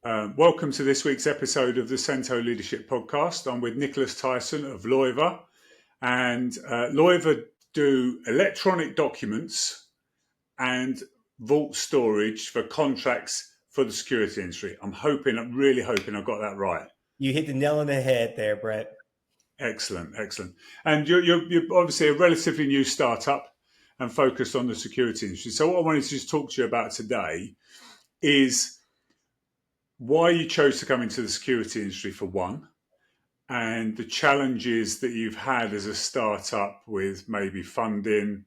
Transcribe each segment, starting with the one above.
Welcome to this week's episode of the Cento Leadership Podcast. I'm with Nicholas Tyson of Loyva, and Loyva do electronic documents and vault storage for contracts for the security industry. I'm really hoping I got that right. You hit the nail on the head there, Brett. Excellent, excellent. And you're obviously a relatively new startup and focused on the security industry. So what I wanted to just talk to you about today is why you chose to come into the security industry, for one, and the challenges that you've had as a startup with maybe funding,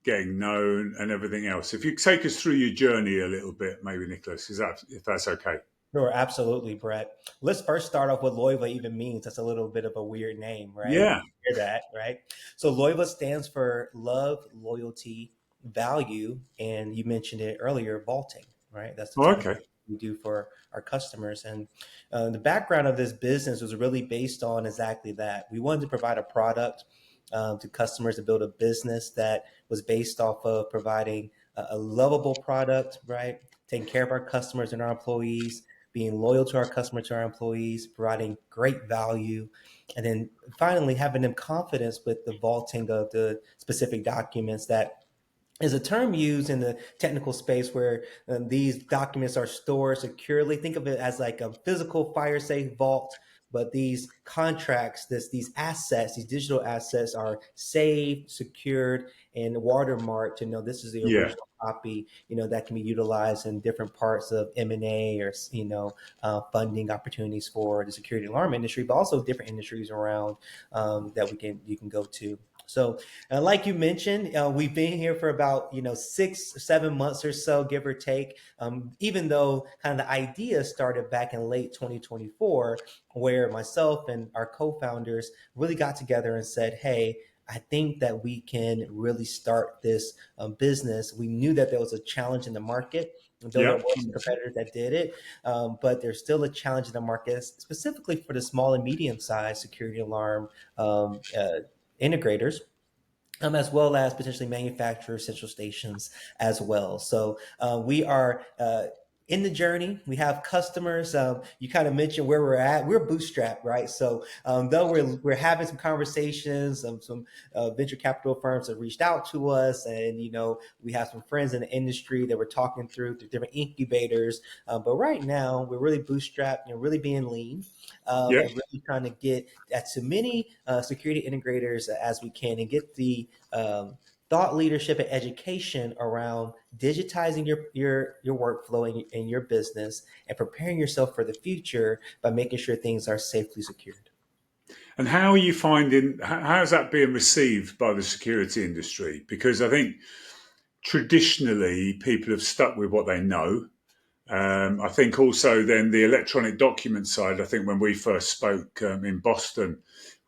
getting known, and everything else. If you take us through your journey a little bit, maybe, Nicholas, if that's okay? Sure, absolutely, Brett. Let's first start off what Loyva even means. That's a little bit of a weird name, right? Yeah. Hear that, right? So Loyva stands for love, loyalty, value, and you mentioned it earlier, vaulting, right? That's the Oh, typical okay. we do for our customers. And the background of this business was really based on exactly that. We wanted to provide a product to customers to build a business that was based off of providing a lovable product, right? Taking care of our customers and our employees, being loyal to our customers, to our employees, providing great value, and then finally having them confidence with the vaulting of the specific documents that is a term used in the technical space where these documents are stored securely. Think of it as like a physical fire safe vault, but these contracts, these assets, these digital assets are saved, secured, and watermarked to know this is the Yeah. original copy, that can be utilized in different parts of M&A or, funding opportunities for the security alarm industry, but also different industries around that you can go to. So, like you mentioned, we've been here for about 6 or 7 months or so, give or take. Even though kind of the idea started back in late 2024, where myself and our co-founders really got together and said, "Hey, I think that we can really start this business." We knew that there was a challenge in the market, though there Yeah. were some competitors that did it, but there's still a challenge in the market, specifically for the small and medium-sized security alarm integrators, as well as potentially manufacturer central stations as well. So we are in the journey. We have customers. You kind of mentioned where we're at. We're bootstrapped, right? So though we're having some conversations, some venture capital firms have reached out to us, and we have some friends in the industry that we're talking through different incubators. But right now, we're really bootstrapped, really being lean, Yeah. and really trying to get to many security integrators as we can, and get the thought leadership and education around digitizing your workflow and your business, and preparing yourself for the future by making sure things are safely secured. And how are you finding, how's that being received by the security industry? Because I think traditionally people have stuck with what they know. I think also then the electronic document side, I think when we first spoke in Boston,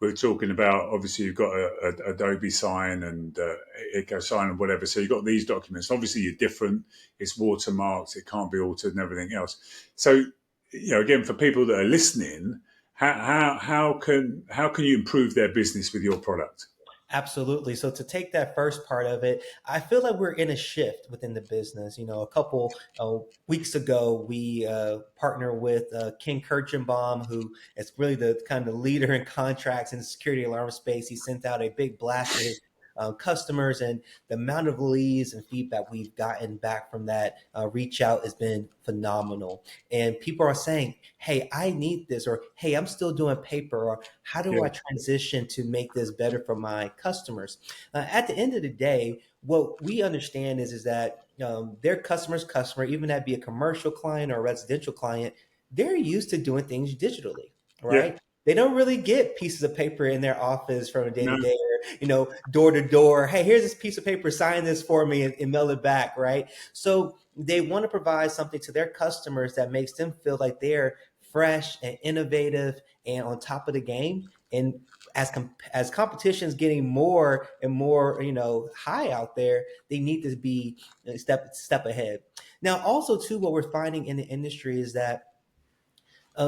we were talking about, obviously you've got a Adobe sign and Eco sign and whatever. So you've got these documents. Obviously you're different. It's watermarked. It can't be altered and everything else. So, again, for people that are listening, how can you improve their business with your product? Absolutely. So to take that first part of it, I feel like we're in a shift within the business. A couple weeks ago, we partnered with Ken Kirchenbaum, who is really the kind of leader in contracts in the security alarm space. He sent out a big blast to his customers, and the amount of leads and feedback we've gotten back from that reach out has been phenomenal. And people are saying, "Hey, I need this," or "Hey, I'm still doing paper," or "How do Yeah. I transition to make this better for my customers?" At the end of the day, what we understand is that their customer, even that be a commercial client or a residential client, they're used to doing things digitally, Yeah. right? They don't really get pieces of paper in their office from day to No. day, or door to door. "Hey, here's this piece of paper. Sign this for me and mail it back," right? So they want to provide something to their customers that makes them feel like they're fresh and innovative and on top of the game. And as competition is getting more and more, high out there, they need to be a step ahead. Now, also too, what we're finding in the industry is that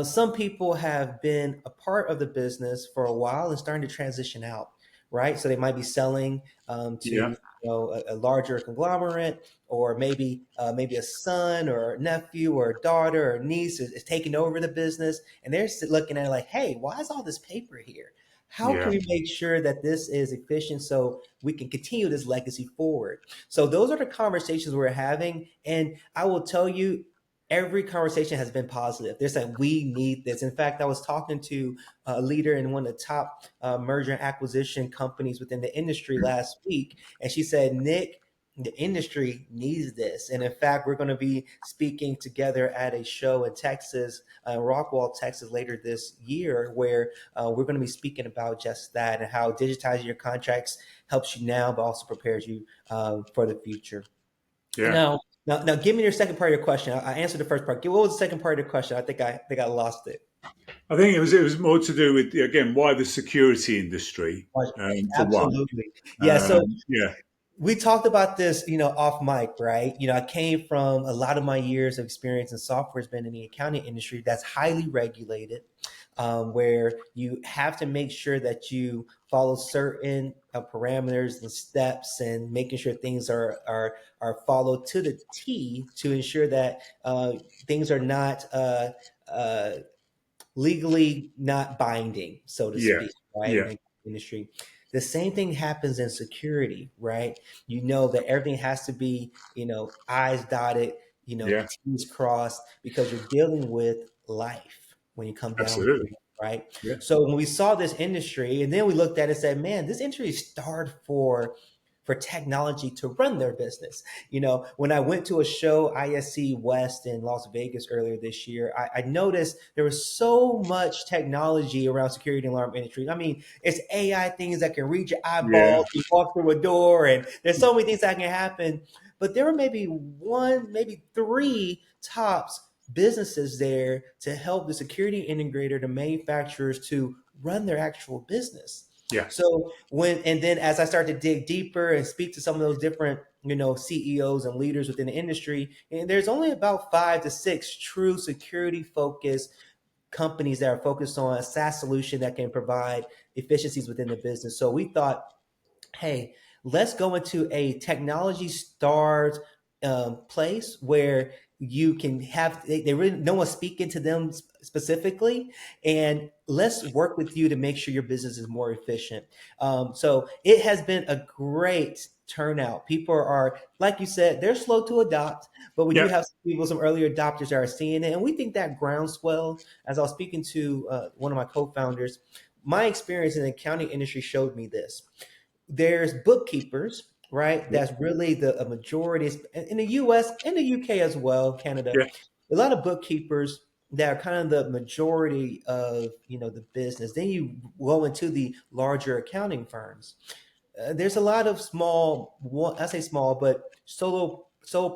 some people have been a part of the business for a while and starting to transition out, right? So they might be selling to Yeah. a larger conglomerate, or maybe a son or a nephew or a daughter or niece is taking over the business, and they're looking at it like, hey, why is all this paper here? How can Yeah. we make sure that this is efficient so we can continue this legacy forward? So those are the conversations we're having, and I will tell you, every conversation has been positive. They're saying we need this. In fact, I was talking to a leader in one of the top merger and acquisition companies within the industry last week, and she said, Nick, the industry needs this. And in fact, we're going to be speaking together at a show in Texas, Rockwall, Texas, later this year, where we're going to be speaking about just that and how digitizing your contracts helps you now, but also prepares you for the future. Yeah. Now, give me your second part of your question. I answered the first part. What was the second part of your question? I think I lost it. I think it was more to do with, again, why the security industry, for one. Absolutely. Yeah. So Yeah. we talked about this, off mic, right? I came from a lot of my years of experience in software has been in the accounting industry that's highly regulated, where you have to make sure that you follow certain parameters and steps, and making sure things are followed to the T to ensure that things are not uh, legally not binding, so to Yeah. speak, right? In Yeah. the industry. The same thing happens in security, right? You know that everything has to be, I's dotted, Yeah. T's crossed, because you're dealing with life when you come down to Absolutely. it, right? Yeah. So when we saw this industry, and then we looked at it and said, man, this industry is starved for technology to run their business. When I went to a show, ISC West in Las Vegas earlier this year, I noticed there was so much technology around security and alarm industry. I mean, it's AI things that can reach your Yeah. eyeballs, you walk through a door, and there's so many things that can happen. But there were maybe one, maybe three tops businesses there to help the security integrator, the manufacturers to run their actual business. Yeah. So and then as I start to dig deeper and speak to some of those different, CEOs and leaders within the industry, and there's only about 5 to 6 true security focused companies that are focused on a SaaS solution that can provide efficiencies within the business. So we thought, hey, let's go into a technology starved place where you can have they really no one speaking to them specifically, and let's work with you to make sure your business is more efficient. So it has been a great turnout. People are, like you said, they're slow to adopt, but we do Yeah. have some early adopters that are seeing it, and we think that groundswell. As I was speaking to one of my co-founders, my experience in the accounting industry showed me this. There's bookkeepers, right? Yeah. That's really the a majority in the US and the UK as well, Canada. Yeah. A lot of bookkeepers that are kind of the majority of the business. Then you go into the larger accounting firms. There's a lot of small, I say small, but solo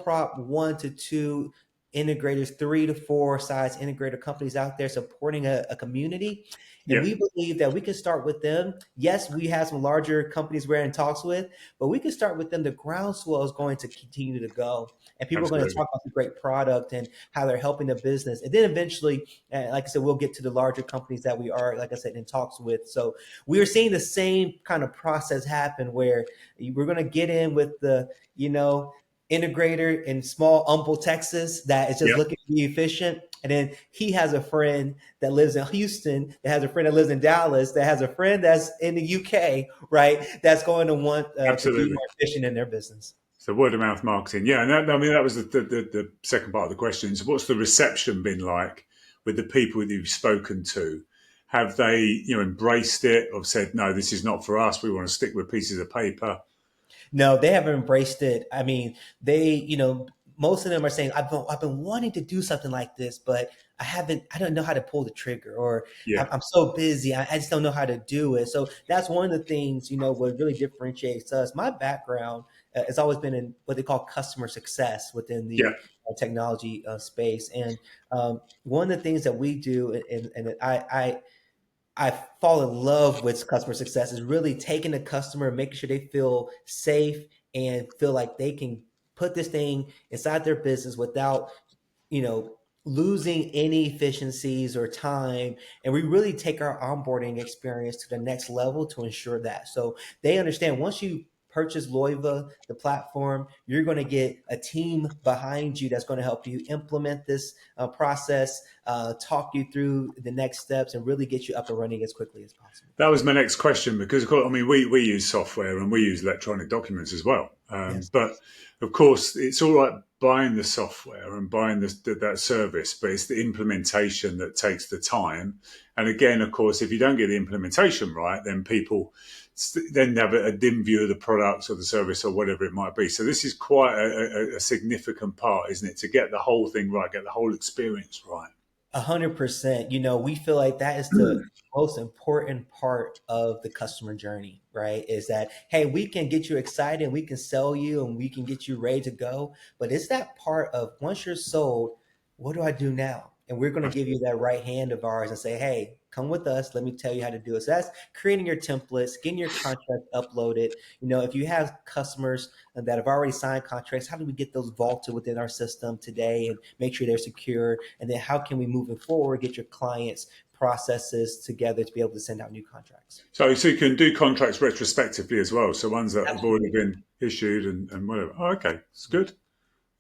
prop 1 to 2 integrators, 3 to 4 size integrator companies out there supporting a community. And Yeah. we believe that we can start with them. Yes, we have some larger companies we're in talks with, but we can start with them. The groundswell is going to continue to go, and people are going to Absolutely. talk about the great product and how they're helping the business. And then eventually, like I said, we'll get to the larger companies that we are, like I said, in talks with. So we are seeing the same kind of process happen where we're going to get in with the, integrator in small Humble, Texas that is just Yeah. looking to be efficient. And then he has a friend that lives in Houston, that has a friend that lives in Dallas, that has a friend that's in the UK, right? That's going to want to be Absolutely. more efficient in their business. So word of mouth marketing. Yeah. And that, I mean, that was the second part of the question. So what's the reception been like with the people that you've spoken to? Have they, embraced it or said, no, this is not for us. We want to stick with pieces of paper? No, they haven't embraced it. I mean, most of them are saying, I've been wanting to do something like this, but I don't know how to pull the trigger, or Yeah. I'm so busy. I just don't know how to do it. So that's one of the things, what really differentiates us. My background has always been in what they call customer success within Yeah. the technology space. And one of the things that we do, and I fall in love with customer success, is really taking the customer, making sure they feel safe and feel like they can put this thing inside their business without, you know, losing any efficiencies or time, and we really take our onboarding experience to the next level to ensure that. So they understand once you purchase Loyva, the platform, you're going to get a team behind you that's going to help you implement this process, talk you through the next steps, and really get you up and running as quickly as possible. That was my next question because, of course, I mean, we use software and we use electronic documents as well. Yes. But of course, it's all right buying the software and buying that service, but it's the implementation that takes the time. And again, of course, if you don't get the implementation right, then people then have a dim view of the products or the service or whatever it might be. So this is quite a significant part, isn't it, to get the whole thing right, get the whole experience right. 100%. We feel like that is the most important part of the customer journey, right? Is that, hey, we can get you excited, we can sell you, and we can get you ready to go. But it's that part of once you're sold, what do I do now? And we're going to give you that right hand of ours and say, hey, come with us. Let me tell you how to do it. So that's creating your templates, getting your contract uploaded. If you have customers that have already signed contracts, how do we get those vaulted within our system today and make sure they're secure? And then how can we moving forward get your clients processes together to be able to send out new contracts? So you can do contracts retrospectively as well. So ones that have already Absolutely. been issued and whatever. Oh, okay, it's good.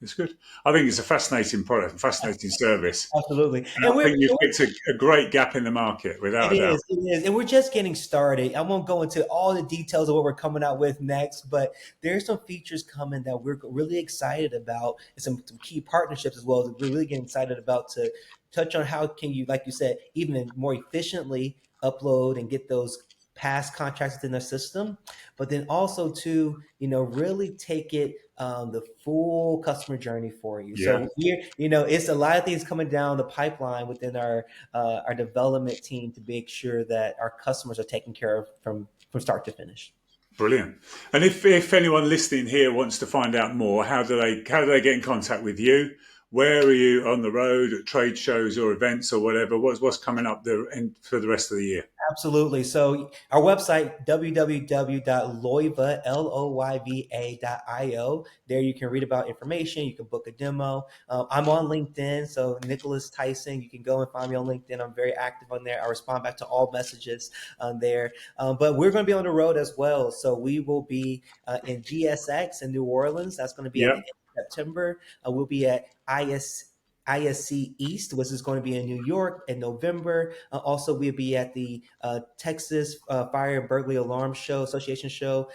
It's good. I think it's a fascinating product, a fascinating service, Absolutely. and And I we're think you've picked a great gap in the market, without a doubt. it is. And we're just getting started. I won't go into all the details of what we're coming out with next, but there's some features coming that we're really excited about, and some key partnerships as well that we're really getting excited about to touch on how can you, like you said, even more efficiently upload and get those past contracts within the system, but then also to, really take it the full customer journey for you. Yeah, So it's a lot of things coming down the pipeline within our development team to make sure that our customers are taken care of from start to finish. brilliant. And if anyone listening here wants to find out more, how do they get in contact with you? Where are you on the road at trade shows or events or whatever? What's coming up there for the rest of the year? Absolutely. So our website, www.loyva, Loyva.io. There you can read about information. You can book a demo. I'm on LinkedIn. So Nicholas Tyson, you can go and find me on LinkedIn. I'm very active on there. I respond back to all messages on there. But we're going to be on the road as well. So we will be in GSX in New Orleans. That's going to be at the Yeah, end of September. We'll be at ISC East, which is going to be in New York in November. Also, we'll be at the Texas Fire and Burglary Alarm Show Association show.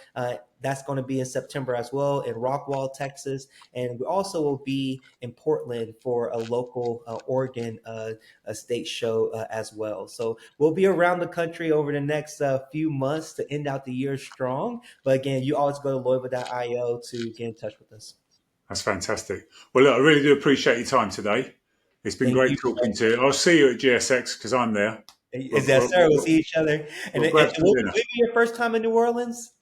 That's going to be in September as well in Rockwall, Texas. And we also will be in Portland for a local Oregon a state show as well. So we'll be around the country over the next few months to end out the year strong. But again, you always go to loyva.io to get in touch with us. that's fantastic. Well, look, I really do appreciate your time today. It's been Thank great you. talking to you. I'll see you at GSX because I'm there. Is We'll, that we'll, sir? We'll we'll, see each other. And we'll grab some will dinner. it be your first time in New Orleans?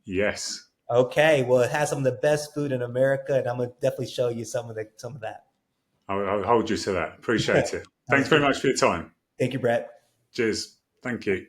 Yes, Okay, well, it has some of the best food in America, and I'm gonna definitely show you some of that. I'll hold you to that. Appreciate it. Thanks Sounds very good. much for your time. Thank you, Brett. Cheers. Thank you.